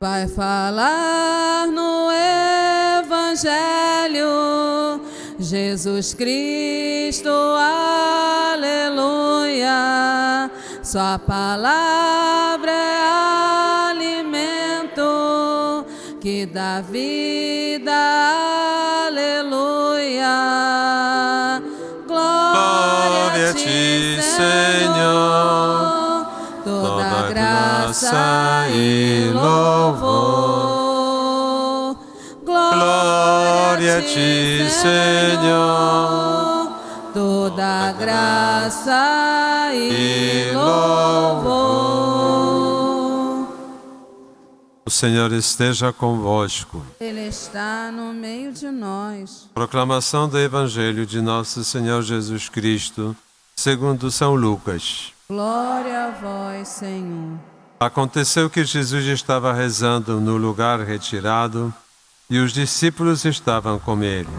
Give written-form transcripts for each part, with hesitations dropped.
vai falar no Evangelho, Jesus Cristo, aleluia. Sua palavra é alimento que dá vida, aleluia. Glória a ti, Senhor, toda graça e louvor. Glória a ti, Senhor, toda graça e louvor. O Senhor esteja convosco. Ele está no meio de nós. Proclamação do Evangelho de Nosso Senhor Jesus Cristo, segundo São Lucas. Glória a vós, Senhor. Aconteceu que Jesus estava rezando no lugar retirado e os discípulos estavam com ele.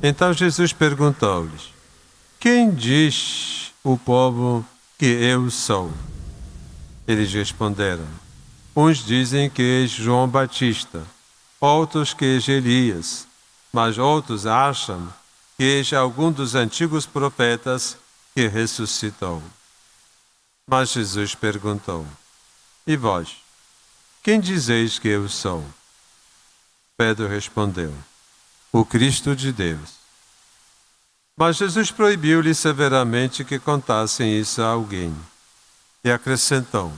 Então Jesus perguntou-lhes: quem diz o povo que eu sou? Eles responderam: uns dizem que és João Batista, outros que és Elias, mas outros acham que és algum dos antigos profetas que ressuscitou. Mas Jesus perguntou: e vós, quem dizeis que eu sou? Pedro respondeu: o Cristo de Deus. Mas Jesus proibiu-lhe severamente que contassem isso a alguém. E acrescentou: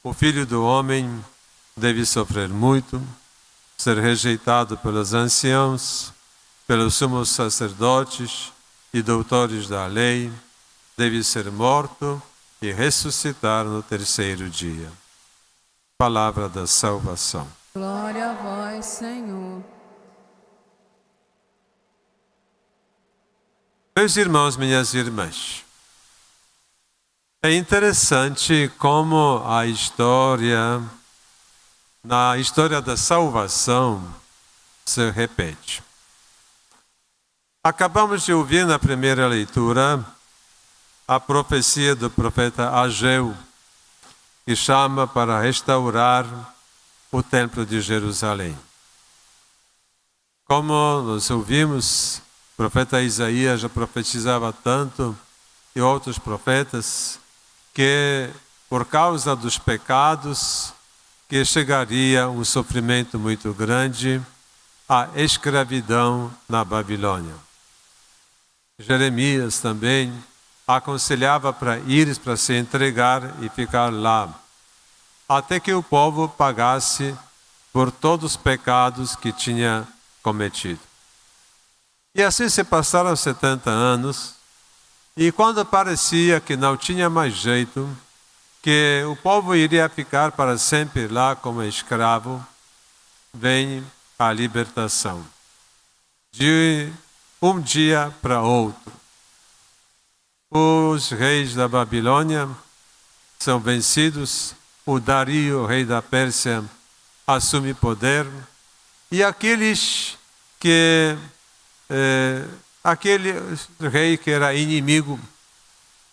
o Filho do Homem deve sofrer muito, ser rejeitado pelos anciãos, pelos sumos sacerdotes e doutores da lei, deve ser morto e ressuscitar no terceiro dia. Palavra da salvação. Glória a vós, Senhor. Meus irmãos, minhas irmãs, é interessante como na história da salvação, se repete. Acabamos de ouvir na primeira leitura a profecia do profeta Ageu, que chama para restaurar o templo de Jerusalém. Como nós ouvimos, o profeta Isaías já profetizava tanto, e outros profetas, que por causa dos pecados, que chegaria um sofrimento muito grande, a escravidão na Babilônia. Jeremias também aconselhava para ir, para se entregar e ficar lá, até que o povo pagasse por todos os pecados que tinha cometido. E assim se passaram 70 anos, e quando parecia que não tinha mais jeito, que o povo iria ficar para sempre lá como escravo, vem a libertação. De um dia para outro, os reis da Babilônia são vencidos, o Dario, rei da Pérsia, assume poder, e aquele rei que era inimigo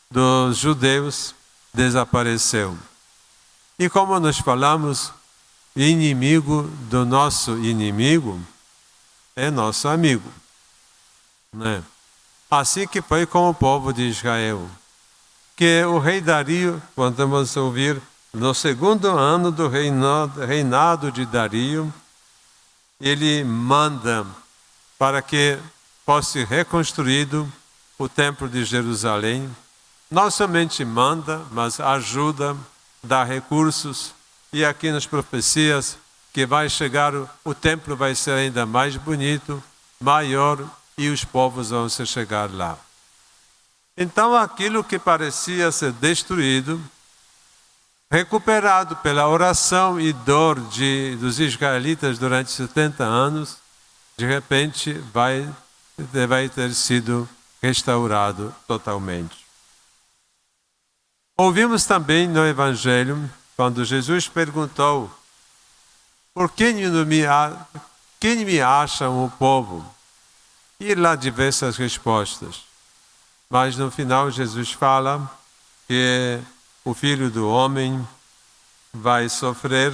dos judeus desapareceu. E como nós falamos, inimigo do nosso inimigo é nosso amigo, né? Assim que foi com o povo de Israel, que o rei Dario, quando vamos ouvir, no segundo ano do reinado de Dario, ele manda para que fosse reconstruído o templo de Jerusalém. Não somente manda, mas ajuda, dá recursos, e aqui nas profecias que vai chegar, o templo vai ser ainda mais bonito, maior, e os povos vão se chegar lá. Então aquilo que parecia ser destruído, recuperado pela oração e dor dos israelitas durante 70 anos, de repente vai ter sido restaurado totalmente. Ouvimos também no Evangelho, quando Jesus perguntou: por que me acham o povo? E lá diversas respostas. Mas no final Jesus fala que o Filho do Homem vai sofrer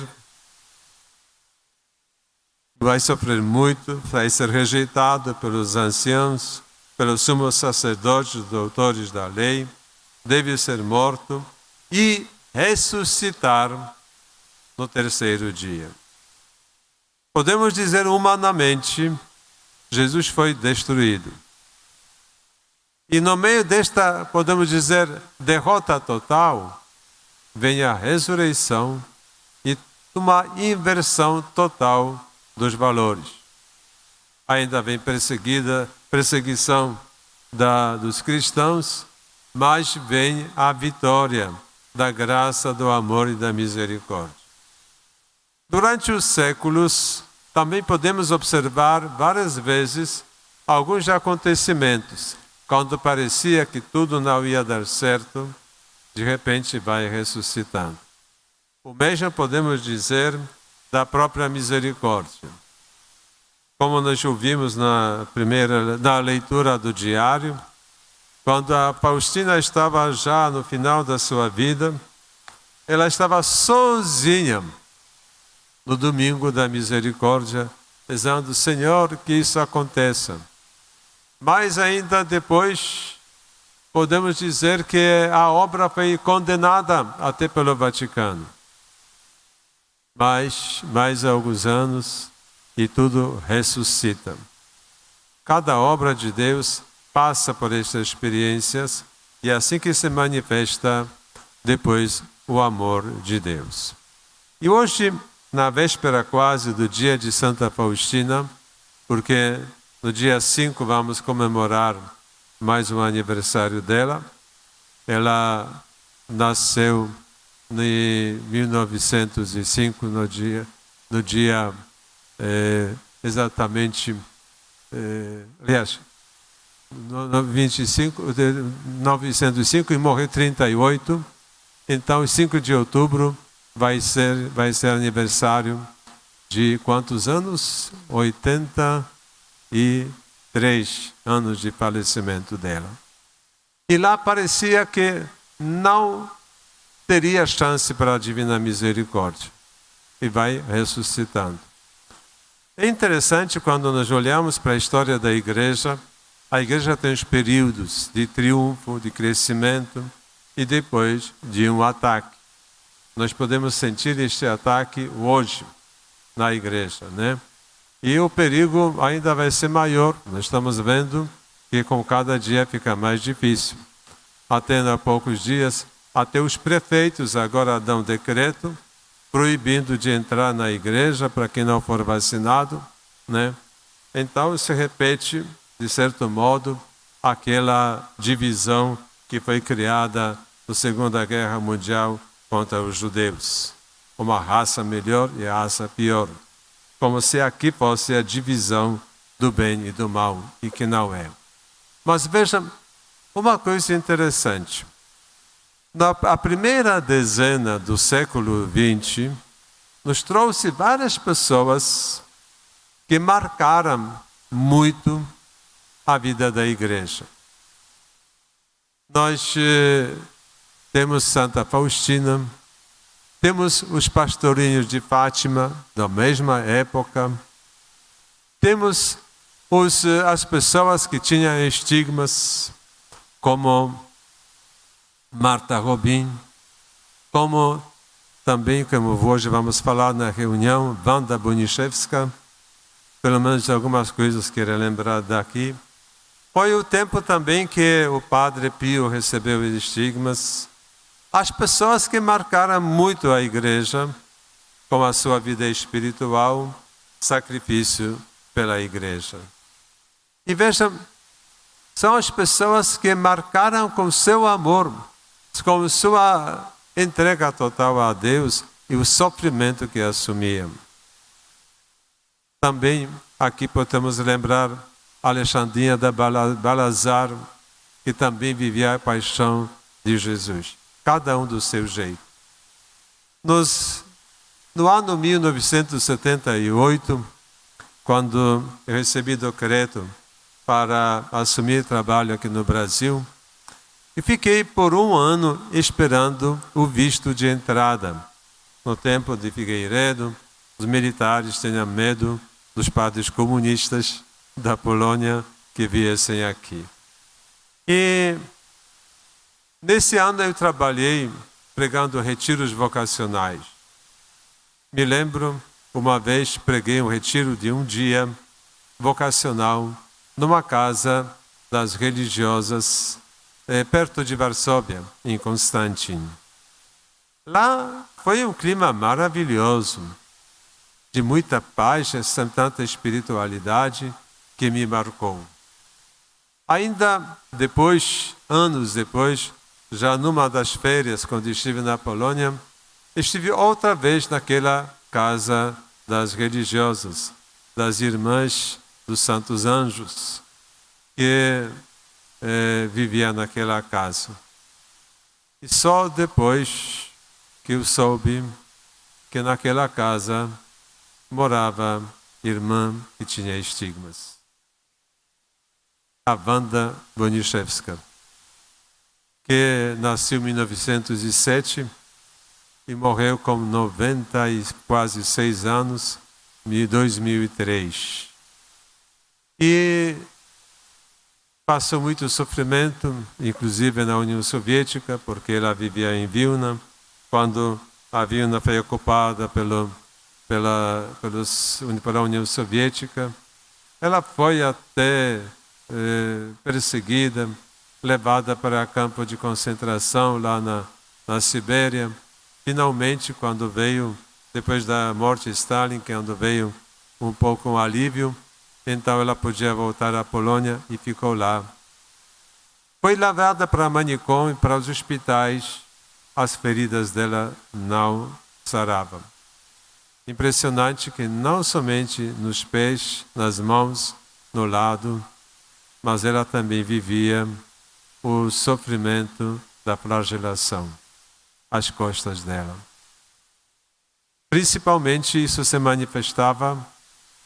vai sofrer muito, vai ser rejeitado pelos anciãos, pelos sumos sacerdotes, doutores da lei, deve ser morto e ressuscitar no terceiro dia. Podemos dizer humanamente, Jesus foi destruído. E no meio desta, podemos dizer, derrota total, vem a ressurreição e uma inversão total dos valores. Ainda vem perseguição dos cristãos, mas vem a vitória da graça, do amor e da misericórdia. Durante os séculos, também podemos observar várias vezes alguns acontecimentos. Quando parecia que tudo não ia dar certo, de repente vai ressuscitando. O mesmo podemos dizer da própria misericórdia. Como nós ouvimos na leitura do diário, quando a Faustina estava já no final da sua vida, ela estava sozinha no domingo da misericórdia, dizendo: Senhor, que isso aconteça. Mas ainda depois, podemos dizer que a obra foi condenada até pelo Vaticano. Mas mais alguns anos e tudo ressuscita. Cada obra de Deus passa por estas experiências e é assim que se manifesta depois o amor de Deus. E hoje, na véspera quase do dia de Santa Faustina, porque no dia 5 vamos comemorar mais um aniversário dela. Ela nasceu em 1905, no dia exatamente, aliás, no 1905 e morreu em 38. Então, 5 de outubro vai ser aniversário de quantos anos? 83 anos de falecimento dela. E lá parecia que não teria chance para a Divina Misericórdia. E vai ressuscitando. É interessante quando nós olhamos para a história da igreja, a igreja tem os períodos de triunfo, de crescimento e depois de um ataque. Nós podemos sentir este ataque hoje na igreja, né? E o perigo ainda vai ser maior. Nós estamos vendo que com cada dia fica mais difícil. Até há poucos dias, até os prefeitos agora dão decreto proibindo de entrar na igreja para quem não for vacinado, né? Então se repete, de certo modo, aquela divisão que foi criada na Segunda Guerra Mundial contra os judeus. Uma raça melhor e a raça pior. Como se aqui fosse a divisão do bem e do mal, e que não é. Mas vejam, uma coisa interessante. Na primeira dezena do século XX, nos trouxe várias pessoas que marcaram muito a vida da igreja. Nós temos Santa Faustina, temos os pastorinhos de Fátima, da mesma época. Temos as pessoas que tinham estigmas, como Marta Robin, como hoje vamos falar na reunião, Wanda Boniszewska, pelo menos algumas coisas quero lembrar daqui. Foi o tempo também que o Padre Pio recebeu os estigmas. As pessoas que marcaram muito a igreja com a sua vida espiritual, sacrifício pela igreja. E vejam, são as pessoas que marcaram com seu amor, com sua entrega total a Deus e o sofrimento que assumiam. Também aqui podemos lembrar Alexandrina da Balazar, que também vivia a paixão de Jesus. Cada um do seu jeito. No ano 1978, quando eu recebi decreto para assumir trabalho aqui no Brasil, e fiquei por 1 ano esperando o visto de entrada. No tempo de Figueiredo, os militares tinham medo dos padres comunistas da Polônia que viessem aqui. E nesse ano eu trabalhei pregando retiros vocacionais. Me lembro, uma vez preguei um retiro de um dia vocacional numa casa das religiosas perto de Varsóvia, em Constantin. Lá foi um clima maravilhoso, de muita paz, sem tanta espiritualidade, que me marcou. Ainda depois, anos depois, já numa das férias, quando estive na Polônia, estive outra vez naquela casa das religiosas, das irmãs dos Santos Anjos, que vivia naquela casa. E só depois que eu soube que naquela casa morava irmã que tinha estigmas. A Wanda Boniszewska, que nasceu em 1907 e morreu com 90 e quase 6 anos em 2003. E passou muito sofrimento, inclusive na União Soviética, porque ela vivia em Vilna, quando a Vilna foi ocupada pela União Soviética. Ela foi até perseguida, levada para campo de concentração lá na Sibéria. Finalmente, quando veio, depois da morte de Stalin, quando veio um pouco um alívio, então ela podia voltar à Polônia e ficou lá. Foi levada para manicômio, para os hospitais. As feridas dela não saravam. Impressionante que não somente nos pés, nas mãos, no lado, mas ela também vivia o sofrimento da flagelação às costas dela. Principalmente isso se manifestava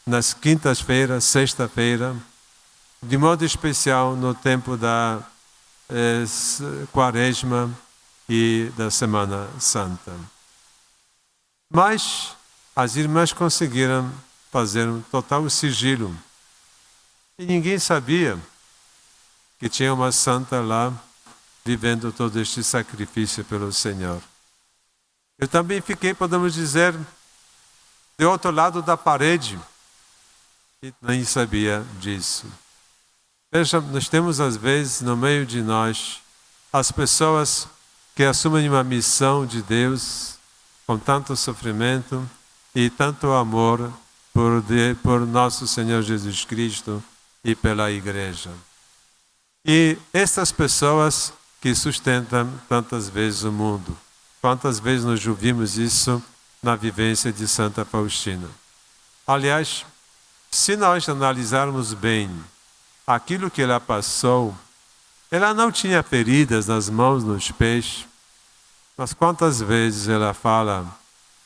nas quintas-feiras, sexta-feira, de modo especial no tempo da Quaresma e da Semana Santa. Mas as irmãs conseguiram fazer um total sigilo. E ninguém sabia que tinha uma santa lá vivendo todo este sacrifício pelo Senhor. Eu também fiquei, podemos dizer, do outro lado da parede e nem sabia disso. Veja, nós temos às vezes no meio de nós as pessoas que assumem uma missão de Deus com tanto sofrimento e tanto amor por nosso Senhor Jesus Cristo e pela Igreja. E essas pessoas que sustentam tantas vezes o mundo. Quantas vezes nós ouvimos isso na vivência de Santa Faustina? Aliás, se nós analisarmos bem aquilo que ela passou, ela não tinha feridas nas mãos, nos pés, mas quantas vezes ela fala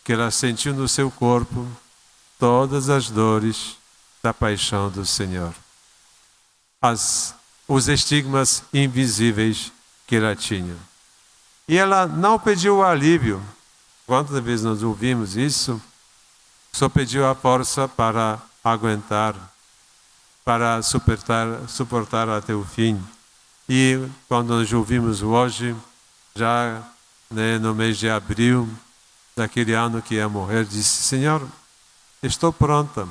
que ela sentiu no seu corpo todas as dores da paixão do Senhor. Os estigmas invisíveis que ela tinha. E ela não pediu alívio. Quantas vezes nós ouvimos isso? Só pediu a força para aguentar, para suportar até o fim. E quando nós ouvimos hoje, já no mês de abril, daquele ano que ia morrer, disse: Senhor, estou pronta.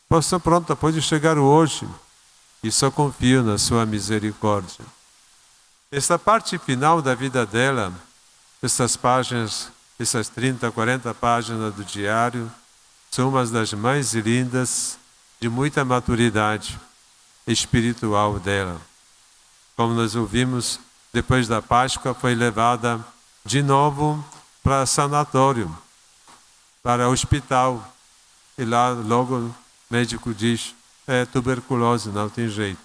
Estou pronta, pode chegar hoje. E só confio na sua misericórdia. Essa parte final da vida dela, essas páginas, essas 30, 40 páginas do diário, são umas das mais lindas, de muita maturidade espiritual dela. Como nós ouvimos, depois da Páscoa foi levada de novo para sanatório, para hospital. E lá logo o médico diz: é tuberculose, não tem jeito.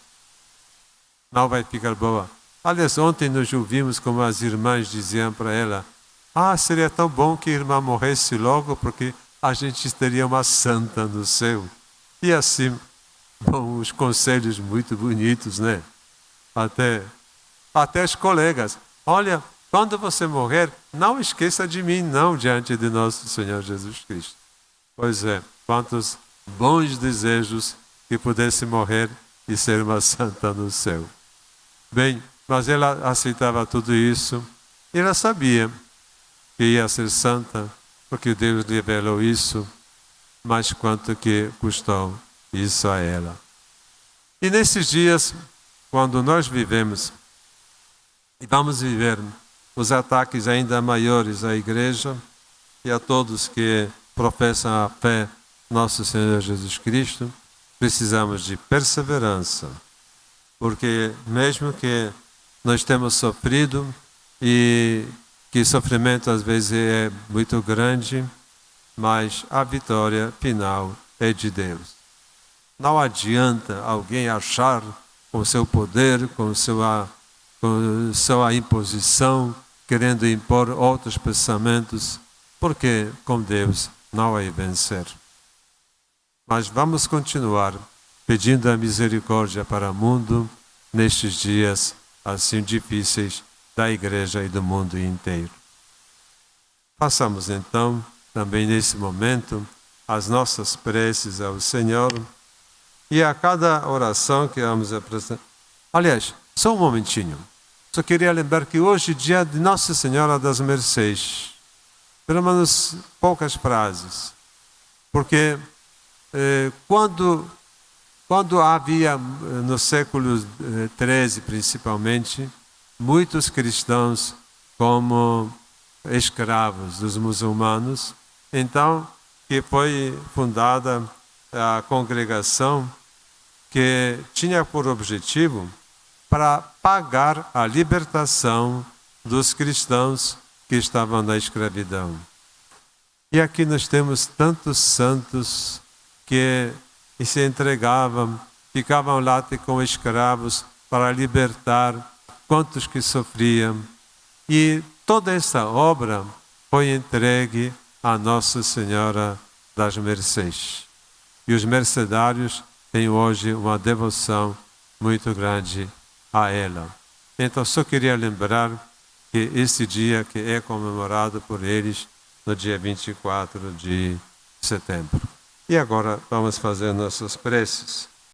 Não vai ficar boa. Aliás, ontem nós ouvimos como as irmãs diziam para ela: seria tão bom que a irmã morresse logo, porque a gente teria uma santa no céu. E assim, bom, os conselhos muito bonitos, né? Até os colegas. Olha, quando você morrer, não esqueça de mim, não, diante de nosso Senhor Jesus Cristo. Pois é, quantos bons desejos que pudesse morrer e ser uma santa no céu. Bem, mas ela aceitava tudo isso. E ela sabia que ia ser santa, porque Deus revelou isso, mas quanto que custou isso a ela. E nesses dias, quando nós vivemos, e vamos viver os ataques ainda maiores à igreja e a todos que professam a fé nosso Senhor Jesus Cristo, precisamos de perseverança, porque mesmo que nós temos sofrido e que o sofrimento às vezes é muito grande, mas a vitória final é de Deus. Não adianta alguém achar com seu poder, com sua imposição, querendo impor outros pensamentos, porque com Deus não vai vencer. Mas vamos continuar pedindo a misericórdia para o mundo nestes dias assim difíceis da igreja e do mundo inteiro. Façamos então, também nesse momento, as nossas preces ao Senhor e a cada oração que vamos apresentar. Aliás, só um momentinho. Só queria lembrar que hoje é dia de Nossa Senhora das Mercês. Pelo menos poucas frases. Porque quando havia, no século XIII principalmente, muitos cristãos como escravos dos muçulmanos, então que foi fundada a congregação que tinha por objetivo para pagar a libertação dos cristãos que estavam na escravidão. E aqui nós temos tantos santos que se entregavam, ficavam lá como escravos para libertar quantos que sofriam. E toda essa obra foi entregue a Nossa Senhora das Mercês. E os mercedários têm hoje uma devoção muito grande a ela. Então, só queria lembrar que esse dia que é comemorado por eles no dia 24 de setembro. E agora vamos fazer nossas preces.